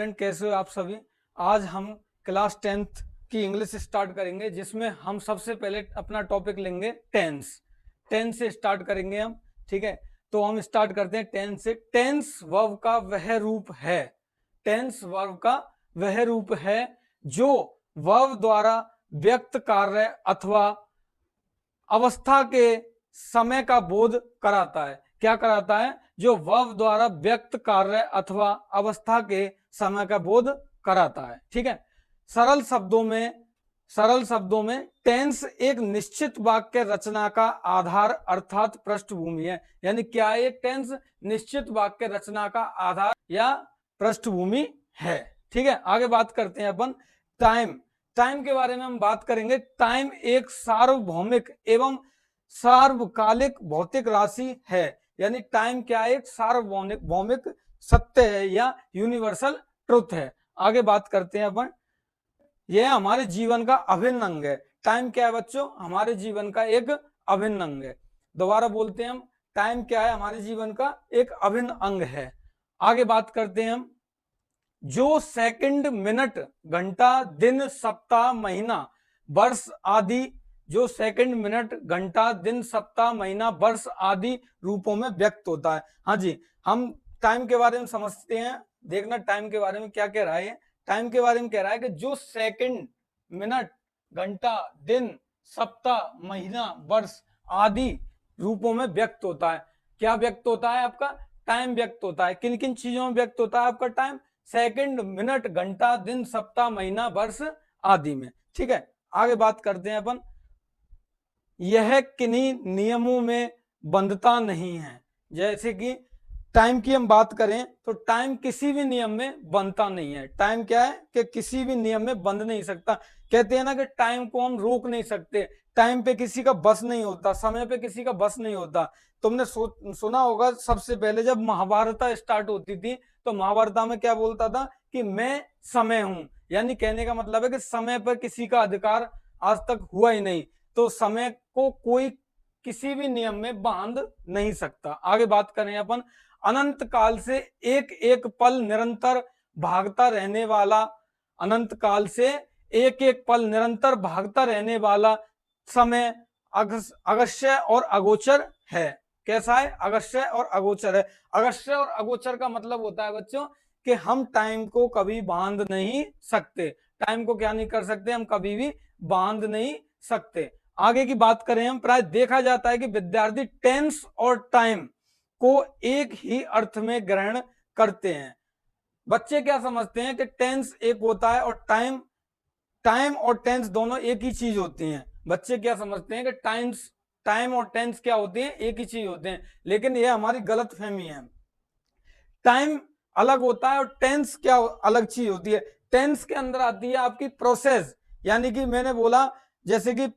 Student, कैसे हो आप सभी। आज हम क्लास 10th की इंग्लिश स्टार्ट करेंगे, जिसमें हम सबसे पहले अपना टॉपिक लेंगे टेंस। टेंस से स्टार्ट करेंगे हम, ठीक है। तो हम स्टार्ट करते हैं टेंस से। टेंस वर्ब का वह रूप है, टेंस वर्ब का वह रूप है जो वर्ब द्वारा व्यक्त कार्य अथवा अवस्था के समय का बोध कराता है। क्या कराता है? जो वर्ब द्वारा व्यक्त कार्य अथवा अवस्था के समय का बोध कराता है, ठीक है। सरल शब्दों में टेंस एक निश्चित वाक्य रचना का आधार अर्थात पृष्ठभूमि है। यानी क्या है? एक टेंस निश्चित वाक्य रचना का आधार या पृष्ठभूमि है, ठीक है। आगे बात करते हैं अपन टाइम। टाइम के बारे में हम बात करेंगे। टाइम एक सार्वभौमिक एवं सार्वकालिक भौतिक राशि है। यानी टाइम क्या है? एक सार्वभौमिक सत्य है या यूनिवर्सल ट्रुथ है। आगे बात करते हैं अपन, यह हमारे जीवन का अभिन्न अंग है। टाइम क्या है बच्चों? हमारे जीवन का एक अभिन्न अंग है। दोबारा बोलते हैं हम, टाइम क्या है? हमारे जीवन का एक अभिन्न अंग है। आगे बात करते हैं हम, जो सेकंड, मिनट, घंटा, दिन, सप्ताह, महीना, वर्ष आदि, जो सेकंड, मिनट, घंटा, दिन, सप्ताह, महीना, वर्ष आदि रूपों में व्यक्त होता है। हाँ जी, हम टाइम के बारे में समझते हैं। देखना टाइम के बारे में क्या कह रहा है। टाइम के बारे में कह रहा है कि जो सेकंड, मिनट, घंटा, दिन, सप्ताह, महीना, वर्ष आदि रूपों में व्यक्त होता है। क्या व्यक्त होता है? आपका टाइम व्यक्त होता है। किन किन चीजों में व्यक्त होता है आपका टाइम? सेकंड, मिनट, घंटा, दिन, सप्ताह, महीना, वर्ष आदि में, ठीक है। आगे बात करते हैं अपन, यह किन्हीं नियमों में बंधता नहीं है। जैसे कि टाइम की हम बात करें तो टाइम किसी भी नियम में बंधता नहीं है। टाइम क्या है कि किसी भी नियम में बंध नहीं सकता। कहते हैं ना कि टाइम को हम रोक नहीं सकते, टाइम पे किसी का बस नहीं होता, समय पे किसी का बस नहीं होता। तुमने सुना होगा, सबसे पहले जब महाभारत स्टार्ट होती थी तो महाभारत में क्या बोलता था कि मैं समय हूं। यानी कहने का मतलब है कि समय पर किसी का अधिकार आज तक हुआ ही नहीं। तो समय को कोई किसी भी नियम में बांध नहीं सकता। आगे बात करें अपन, अनंत काल से एक एक पल निरंतर भागता रहने वाला, अनंत काल से एक एक पल निरंतर भागता रहने वाला समय अगस्त्य और अगोचर है। कैसा है? अगस्त्य और अगोचर है। अगस्त्य और अगोचर का मतलब होता है बच्चों कि हम टाइम को कभी बांध नहीं सकते। टाइम को क्या नहीं कर सकते? हम कभी भी बांध नहीं सकते। आगे की बात करें हम, प्राय देखा जाता है कि विद्यार्थी टेंस और टाइम को एक ही अर्थ में ग्रहण करते हैं। बच्चे क्या समझते हैं कि टेंस एक होता है और टाइम और टेंस दोनों एक ही चीज होती हैं। बच्चे क्या समझते हैं कि टाइम और टेंस क्या होते हैं? एक ही चीज होते हैं। लेकिन यह हमारी गलत फहमी है। टाइम अलग होता है और टेंस क्या अलग चीज होती है। टेंस के अंदर आती है आपकी प्रोसेस। यानी कि मैंने बोला, जैसे कि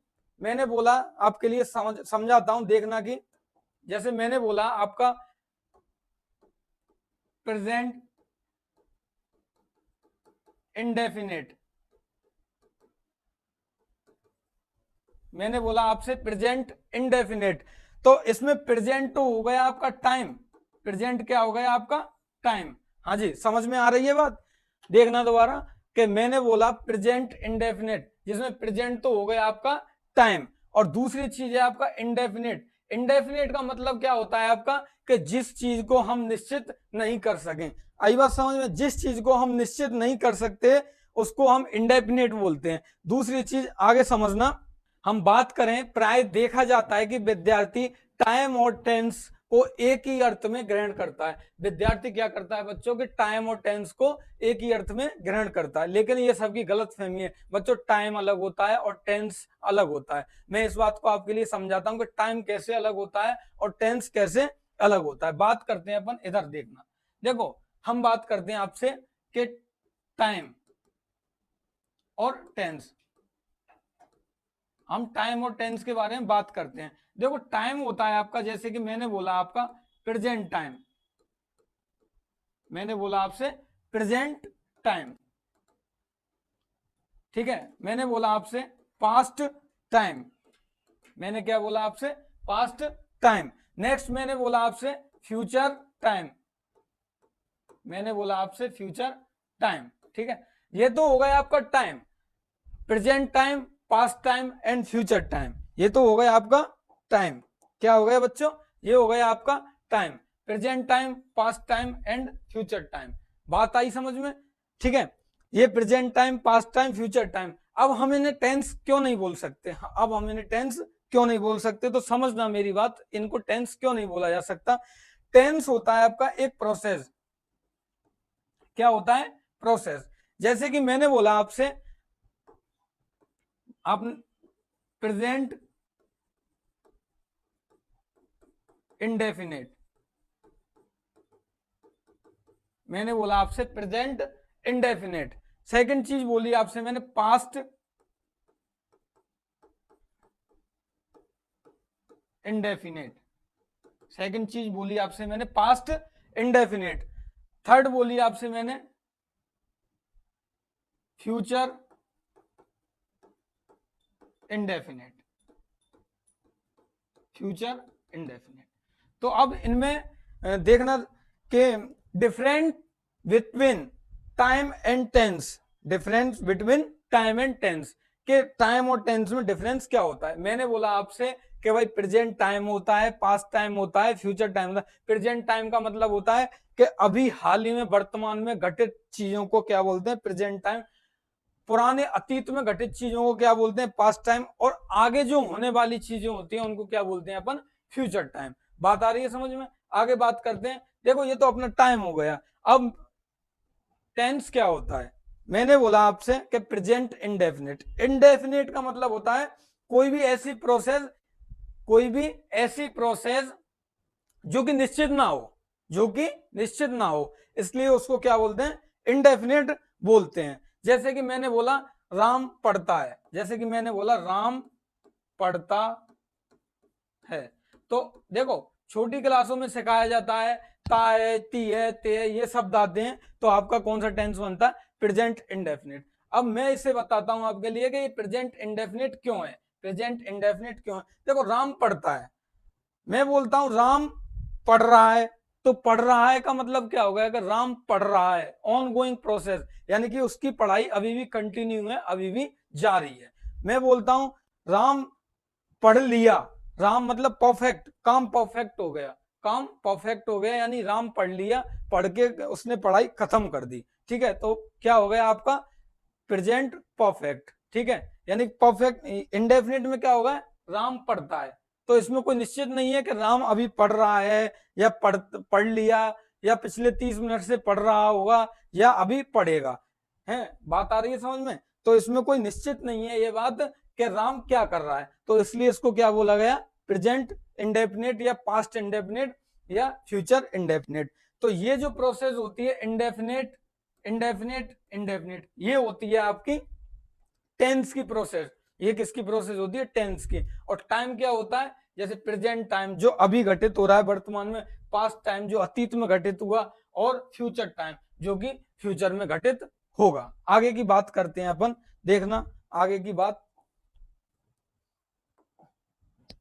मैंने बोला, आपके लिए समझाता हूं, देखना कि जैसे मैंने बोला आपका प्रेजेंट इंडेफिनिट, मैंने बोला आपसे प्रेजेंट इंडेफिनिट, तो इसमें प्रेजेंट तो हो गया आपका टाइम। प्रेजेंट क्या हो गया आपका? टाइम। हाँ जी, समझ में आ रही है बात? देखना दोबारा कि मैंने बोला प्रेजेंट इंडेफिनिट, जिसमें प्रेजेंट तो हो गया आपका टाइम, और दूसरी चीज है आपका इंडेफिनिट। इंडेफिनिट का मतलब क्या होता है आपका? कि जिस चीज को हम निश्चित नहीं कर सकें। आई बात समझ में? जिस चीज को हम निश्चित नहीं कर सकते उसको हम इंडेफिनिट बोलते हैं। दूसरी चीज आगे समझना, हम बात करें, प्राय देखा जाता है कि विद्यार्थी टाइम और टेंस को एक ही अर्थ में ग्रहण करता है। विद्यार्थी क्या करता है बच्चों के? टाइम और टेंस को एक ही अर्थ में ग्रहण करता है। लेकिन ये सबकी गलत फहमी है बच्चों। टाइम अलग होता है और टेंस अलग होता है। मैं इस बात को आपके लिए समझाता हूं कि टाइम कैसे अलग होता है और टेंस कैसे अलग होता है। बात करते हैं अपन, इधर देखना। देखो, हम बात करते हैं आपसे कि टाइम और टेंस, हम टाइम और टेंस के बारे में बात करते हैं। देखो, टाइम होता है आपका, जैसे कि मैंने बोला आपका प्रेजेंट टाइम, मैंने बोला आपसे प्रेजेंट टाइम, ठीक है। मैंने बोला आपसे पास्ट टाइम, मैंने क्या बोला आपसे? Past time. नेक्स्ट मैंने बोला आपसे फ्यूचर टाइम, मैंने बोला आपसे फ्यूचर टाइम। ठीक है, ये तो हो गया आपका time, present time, past time and future time. ये तो हो गया आपका टाइम। क्या हो गया बच्चों? ये हो गया आपका time, present time, past time and future time. बात आई समझ में? ठीक है, ये present time, past time, future time. अब हम इन्हें टेंस क्यों नहीं बोल सकते? अब हम इन्हें टेंस क्यों नहीं बोल सकते? तो समझना मेरी बात, इनको टेंस क्यों नहीं बोला जा सकता? टेंस होता है आपका एक प्रोसेस। क्या होता है? प्रोसेस। जैसे कि मैंने बोला आपसे, आप प्रेजेंट इंडेफिनेट, मैंने बोला आपसे प्रेजेंट इंडेफिनेट। सेकंड चीज बोली आपसे मैंने पास्ट इंडेफिनेट। सेकंड चीज बोली आपसे मैंने पास्ट इंडेफिनेट। थर्ड बोली आपसे मैंने फ्यूचर इंडेफिनेट। Future indefinite. तो अब इनमें देखना कि different between time and tense, difference between time and tense, के टाइम और टेंस में डिफरेंस क्या होता है। मैंने बोला आपसे कि भाई प्रेजेंट टाइम होता है, पास्ट टाइम होता है, फ्यूचर टाइम होता है। प्रेजेंट टाइम का मतलब होता है कि अभी हाल ही में वर्तमान में घटित चीजों को क्या बोलते हैं? Present time. पुराने अतीत में घटित चीजों को क्या बोलते हैं? Past time. और आगे जो होने वाली चीजें होती हैं उनको क्या बोलते हैं अपन? Future time. बात आ रही है समझ में? आगे बात करते हैं। देखो ये तो अपना टाइम हो गया। अब टेंस क्या होता है? मैंने बोला आपसे कि प्रेजेंट इंडेफिनिट। इंडेफिनिट का मतलब होता है कोई भी ऐसी प्रोसेस, कोई भी ऐसी प्रोसेस जो कि निश्चित ना हो, जो कि निश्चित ना हो, इसलिए उसको क्या बोलते हैं? इंडेफिनिट बोलते हैं। जैसे कि मैंने बोला राम पढ़ता है, जैसे कि मैंने बोला राम पढ़ता है। तो देखो छोटी क्लासों में सिखाया जाता है ताए, तीए, ते, ये शब्द आते हैं, तो आपका कौन सा टेंस बनता है? Present indefinite. अब मैं इसे बताता हूं आपके लिए कि ये प्रेजेंट इंडेफिनिट क्यों है। प्रेजेंट इंडेफिनिट क्यों है? देखो राम पढ़ता है, मैं बोलता हूं राम पढ़ रहा है, तो पढ़ रहा है का मतलब क्या होगा? अगर राम पढ़ रहा है, ऑन गोइंग प्रोसेस, यानी कि उसकी पढ़ाई अभी भी कंटिन्यू है, अभी भी जारी है। मैं बोलता हूं राम पढ़ लिया, राम मतलब परफेक्ट, काम परफेक्ट हो गया, काम परफेक्ट हो गया, यानी राम पढ़ लिया, पढ़ के उसने पढ़ाई खत्म कर दी। ठीक है, तो क्या हो गया आपका? Present perfect. ठीक है, यानी परफेक्ट। इंडेफिनिट में क्या होगा? राम पढ़ता है, तो इसमें कोई निश्चित नहीं है कि राम अभी पढ़ रहा है या पढ़ लिया, या पिछले 30 मिनट से पढ़ रहा होगा या अभी पढ़ेगा। है बात आ रही है समझ में? तो इसमें कोई निश्चित नहीं है ये बात कि राम क्या कर रहा है, तो इसलिए इसको क्या बोला गया? प्रेजेंट इंडेफिनिट या पास्ट इंडेफिनिट या फ्यूचर इंडेफिनिट। तो ये जो प्रोसेस होती है इंडेफिनिट, इंडेफिनिट, इंडेफिनिट, ये होती है आपकी टेंस की प्रोसेस। ये किसकी प्रोसेस होती है? टेंस की। और टाइम क्या होता है? जैसे प्रेजेंट टाइम जो अभी घटित हो रहा है वर्तमान में, पास्ट टाइम जो अतीत में घटित हुआ, और फ्यूचर टाइम जो कि फ्यूचर में घटित होगा। आगे की बात करते हैं अपन, देखना आगे की बात।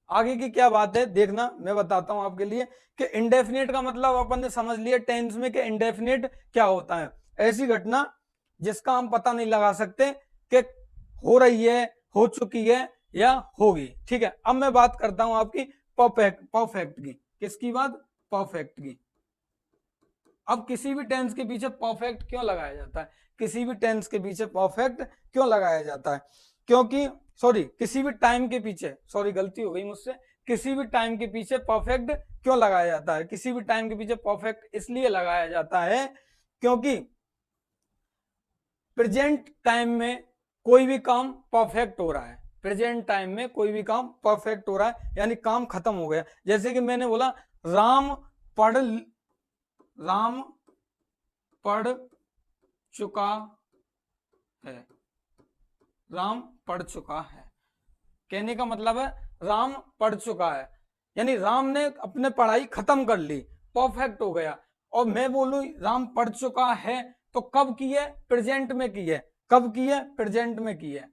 आगे की क्या बात है देखना, मैं बताता हूं आपके लिए कि इंडेफिनिट का मतलब अपन ने समझ लिया टेंस में कि इंडेफिनिट क्या होता है। ऐसी घटना जिसका हम पता नहीं लगा सकते कि हो रही है, हो चुकी है या होगी। ठीक है, अब मैं बात करता हूं आपकी परफेक्ट की। किसकी बात? परफेक्ट की। अब किसी भी टेंस के पीछे परफेक्ट क्यों लगाया जाता है? किसी भी टेंस के पीछे परफेक्ट क्यों लगाया जाता है? क्योंकि सॉरी, किसी भी टाइम के पीछे, सॉरी गलती हो गई मुझसे, किसी भी टाइम के पीछे परफेक्ट क्यों लगाया जाता है? किसी भी टाइम के पीछे परफेक्ट इसलिए लगाया जाता है क्योंकि प्रेजेंट टाइम में कोई भी काम परफेक्ट हो रहा है। प्रेजेंट टाइम में कोई भी काम परफेक्ट हो रहा है, यानी काम खत्म हो गया। जैसे कि मैंने बोला राम पढ़ राम पढ़ चुका है, राम पढ़ चुका है, कहने का मतलब है राम पढ़ चुका है, यानी राम ने अपने पढ़ाई खत्म कर ली, परफेक्ट हो गया। और मैं बोलूं राम पढ़ चुका है, तो कब की है? प्रेजेंट में की है। कब की है? प्रेजेंट में की है।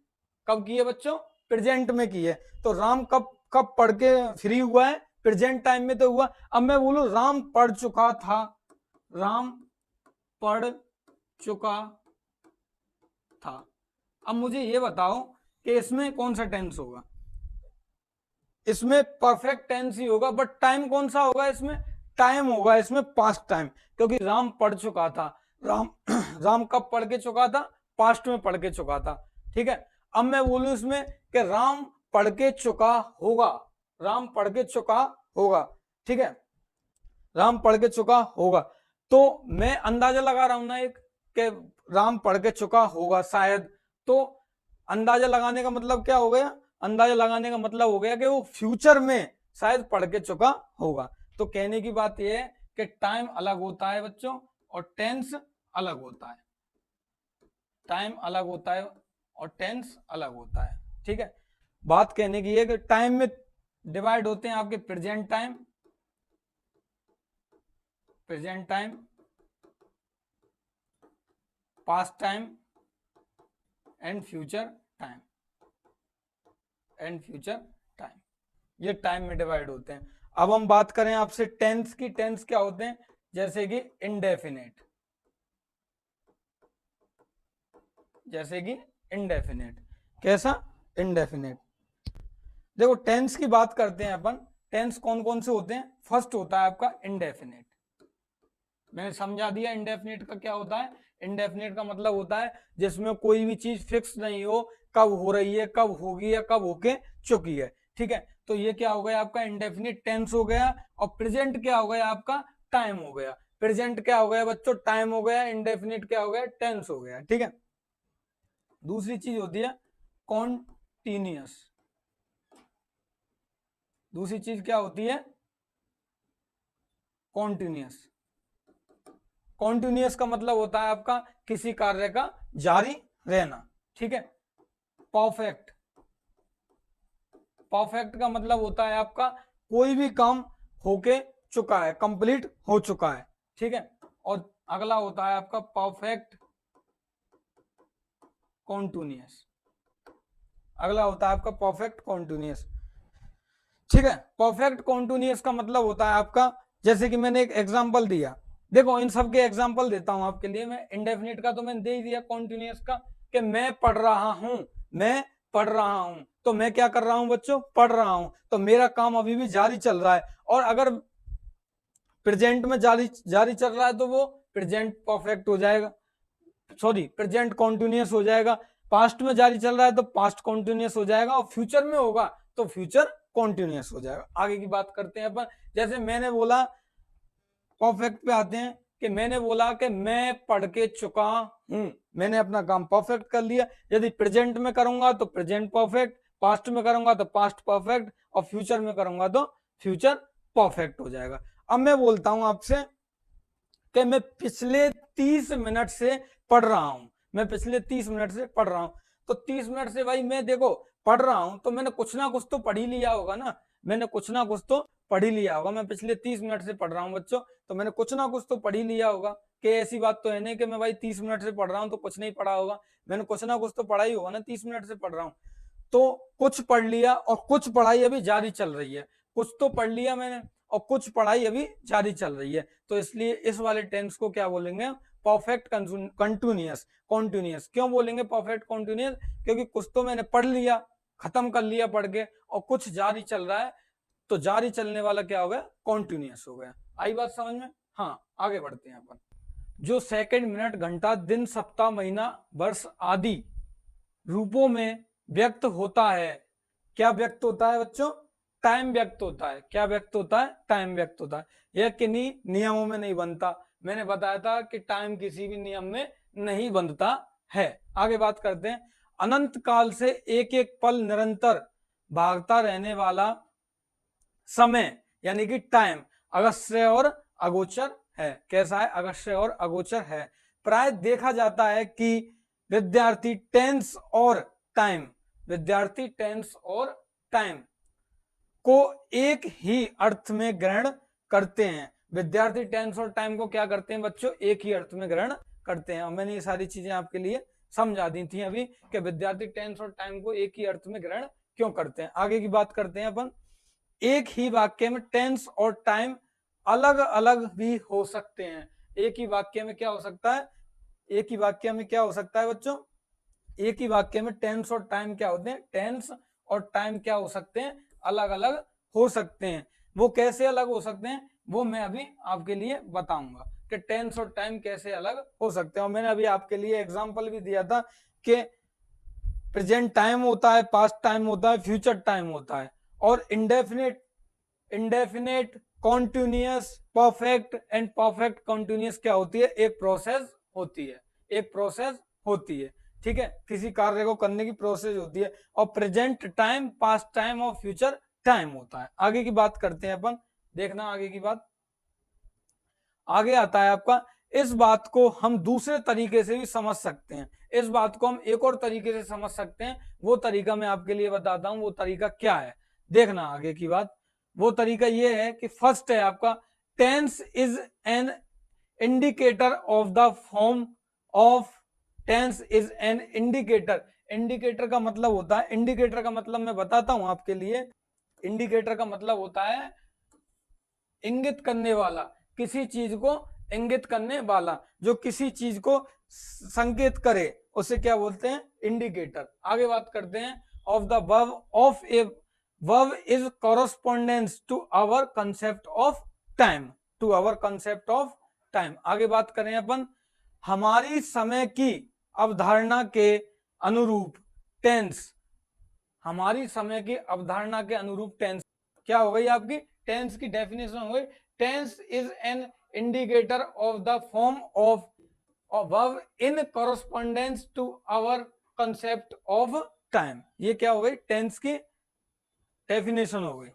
कब की है बच्चों? प्रेजेंट में की है। तो राम कब कब पढ़ के फ्री हुआ है? प्रेजेंट टाइम में तो हुआ। अब मैं बोलूं राम पढ़ चुका था, राम पढ़ चुका था। अब मुझे ये बताओ कि इसमें कौन सा टेंस होगा? इसमें परफेक्ट टेंस ही होगा, बट टाइम कौन सा होगा? इसमें टाइम होगा, इसमें पास्ट टाइम, क्योंकि राम पढ़ चुका था। राम राम कब पढ़ के चुका था? पास्ट में पढ़ के चुका था। ठीक है, अब मैं बोलूं इसमें कि राम पढ़ के चुका होगा, राम पढ़ के चुका होगा। ठीक है, राम पढ़ के चुका होगा, तो मैं अंदाजा लगा रहा हूं ना एक, कि राम पढ़ के चुका होगा शायद। तो अंदाजा लगाने का मतलब क्या हो गया? अंदाजा लगाने का मतलब हो गया कि वो फ्यूचर में शायद पढ़ के चुका होगा। तो कहने की बात यह है कि टाइम अलग होता है बच्चों और टेंस अलग होता है। टाइम अलग होता है और टेंस अलग होता है। ठीक है, बात कहने की है कि टाइम में डिवाइड होते हैं आपके present time, present time, past time and future time, and future time, ये टाइम में डिवाइड होते हैं। अब हम बात करें आपसे टेंस की, टेंस क्या होते हैं? जैसे कि इनडेफिनेट, जैसे कि इनडेफिनेट। कैसा? इनडेफिनेट। देखो टेंस की बात करते हैं अपन, टेंस कौन कौन से होते हैं? फर्स्ट होता है आपका इनडेफिनेट। मैंने समझा दिया इनडेफिनेट का क्या होता है। इनडेफिनेट का मतलब होता है जिसमें कोई भी चीज फिक्स नहीं हो, कब हो रही है, कब होगी या कब होके चुकी है। ठीक है, तो ये क्या हो गया आपका? इनडेफिनिट टेंस हो गया। और प्रेजेंट क्या हो गया आपका? टाइम हो गया। प्रेजेंट क्या हो गया बच्चों? टाइम हो गया। इनडेफिनिट क्या हो गया? टेंस हो गया। ठीक है, दूसरी चीज होती है कॉन्टिन्यूअस। दूसरी चीज क्या होती है? कॉन्टिन्यूअस। कॉन्टिन्यूअस का मतलब होता है आपका किसी कार्य का जारी रहना। ठीक है, परफेक्ट, परफेक्ट का मतलब होता है आपका कोई भी काम होके चुका है, कंप्लीट हो चुका है। ठीक है, और अगला होता है आपका परफेक्ट कॉन्टिन्यूअस। अगला होता है आपका परफेक्ट कॉन्टिन्यूअस। ठीक है, परफेक्ट कॉन्टिन्यूअस का मतलब होता है आपका, जैसे कि मैंने एक एग्जांपल दिया, देखो इन सब के एग्जांपल देता हूं आपके लिए मैं। इंडेफिनिट का तो मैंने दे ही दिया, कॉन्टिन्यूअस का कि मैं पढ़ रहा हूं, मैं पढ़ रहा हूं, तो मैं क्या कर रहा हूं बच्चों? पढ़ रहा हूं, तो मेरा काम अभी भी जारी चल रहा है। और अगर प्रेजेंट में जारी जारी चल रहा है तो वो प्रेजेंट परफेक्ट हो जाएगा, सॉरी प्रेजेंट कॉन्टिन्यूअस हो जाएगा। पास्ट में जारी चल रहा है तो पास्ट कॉन्टिन्यूअस हो जाएगा, और फ्यूचर में होगा तो फ्यूचर कॉन्टिन्यूअस हो जाएगा। आगे की बात करते हैं अपन। जैसे मैंने बोला, परफेक्ट पे आते हैं कि मैंने बोला कि मैं पढ़ के चुका हूं, मैंने अपना काम परफेक्ट कर लिया। यदि प्रेजेंट में करूंगा तो प्रेजेंट परफेक्ट, पास्ट में करूंगा तो पास्ट परफेक्ट, और फ्यूचर में करूंगा तो फ्यूचर परफेक्ट हो जाएगा। अब मैं बोलता हूं आपसे कि मैं पिछले 30 मिनट से पढ़ रहा हूं, मैं पिछले 30 मिनट से पढ़ रहा हूं। तो 30 मिनट से भाई मैं देखो पढ़ रहा हूं, तो मैंने कुछ ना कुछ तो पढ़ ही लिया होगा ना, मैंने कुछ ना कुछ तो पढ़ ही लिया होगा। मैं पिछले 30 मिनट से पढ़ रहा हूं बच्चों, तो मैंने कुछ ना कुछ तो पढ़ ही लिया होगा। कि ऐसी बात तो है नहीं कि मैं भाई 30 मिनट से पढ़ रहा हूं तो कुछ नहीं पढ़ा होगा, मैंने कुछ ना कुछ तो पढ़ा ही होगा ना, 30 मिनट से पढ़ रहा हूं। तो कुछ पढ़ लिया और कुछ पढ़ाई अभी जारी चल रही है, कुछ तो पढ़ लिया मैंने और कुछ पढ़ाई अभी जारी चल रही है। तो इसलिए इस वाले टेंस को क्या बोलेंगे? Perfect continuous. कॉन्टिन्यूअस क्यों बोलेंगे परफेक्ट कॉन्टिन्यूअस? क्योंकि कुछ तो मैंने पढ़ लिया, खत्म कर लिया पढ़ के, और कुछ जारी चल रहा है, तो जारी चलने वाला क्या हो गया? कॉन्टिन्यूअस हो गया। आई बात समझ में? हाँ, आगे बढ़ते हैं अपन। जो सेकंड, मिनट, घंटा, दिन, सप्ताह, महीना, वर्ष आदि रूपों में व्यक्त होता है, क्या व्यक्त होता है बच्चों? टाइम व्यक्त होता है। क्या व्यक्त होता है? टाइम व्यक्त होता है। यह किन्हीं नियमों में नहीं बनता। मैंने बताया था कि टाइम किसी भी नियम में नहीं बनता है। आगे बात करते हैं। अनंत काल से एक एक पल निरंतर भागता रहने वाला समय यानी कि टाइम अगस्त्य और अगोचर है। कैसा है? अगस्त्य और अगोचर है। प्राय देखा जाता है कि विद्यार्थी टेंस और टाइम, विद्यार्थी टेंस और टाइम को एक ही अर्थ में ग्रहण करते हैं। विद्यार्थी टेंस और टाइम को क्या करते हैं बच्चों? एक ही अर्थ में ग्रहण करते हैं। और मैंने ये सारी चीजें आपके लिए समझा दी थी अभी कि विद्यार्थी टेंस और टाइम को एक ही अर्थ में ग्रहण क्यों करते हैं। आगे की बात करते हैं अपन। एक ही वाक्य में टेंस और टाइम अलग अलग भी हो सकते हैं। एक ही वाक्य में क्या हो सकता है? एक ही वाक्य में क्या हो सकता है बच्चों, एक ही वाक्य में टेंस और टाइम क्या होते हैं, टेंस और टाइम क्या हो सकते हैं, अलग अलग हो सकते हैं। वो कैसे अलग हो सकते हैं वो मैं अभी आपके लिए बताऊंगा कि टेंस और टाइम कैसे अलग हो सकते हैं। और मैंने अभी आपके लिए एग्जांपल भी दिया था कि प्रेजेंट टाइम होता है, पास्ट टाइम होता है, फ्यूचर टाइम होता है, और indefinite, indefinite, continuous, perfect and perfect continuous क्या होती है, एक प्रोसेस होती है, एक प्रोसेस होती है, ठीक है, किसी कार्य को करने की प्रोसेस होती है। और प्रेजेंट टाइम, पास्ट टाइम और फ्यूचर टाइम होता है। आगे की बात करते हैं अपन, देखना आगे की बात। आगे आता है आपका, इस बात को हम दूसरे तरीके से भी समझ सकते हैं, इस बात को हम एक और तरीके से समझ सकते हैं, वो तरीका मैं आपके लिए बताता हूं, वो तरीका क्या है, देखना आगे की बात। वो तरीका ये है कि फर्स्ट है आपका, tense is an indicator of the form of, tense is an indicator, indicator का मतलब होता है, इंडिकेटर का मतलब मैं बताता हूं आपके लिए, इंडिकेटर का मतलब होता है इंगित करने वाला, किसी चीज को इंगित करने वाला, जो किसी चीज को संकेत करे, उसे क्या बोलते हैं, इंडिकेटर। आगे बात करते हैं, of the verb of a verb is correspondence to our concept of time, to our concept of time. आगे बात करें अपन, हमारी समय की अवधारणा के अनुरूप टेंस, हमारी समय की अवधारणा के अनुरूप टेंस क्या हो गई आपकी, टेंस की डेफिनेशन हो गई, tense is an indicator of the form of verb in correspondence to our concept of time. ये क्या हो गई, टेंस की डेफिनेशन हो गई।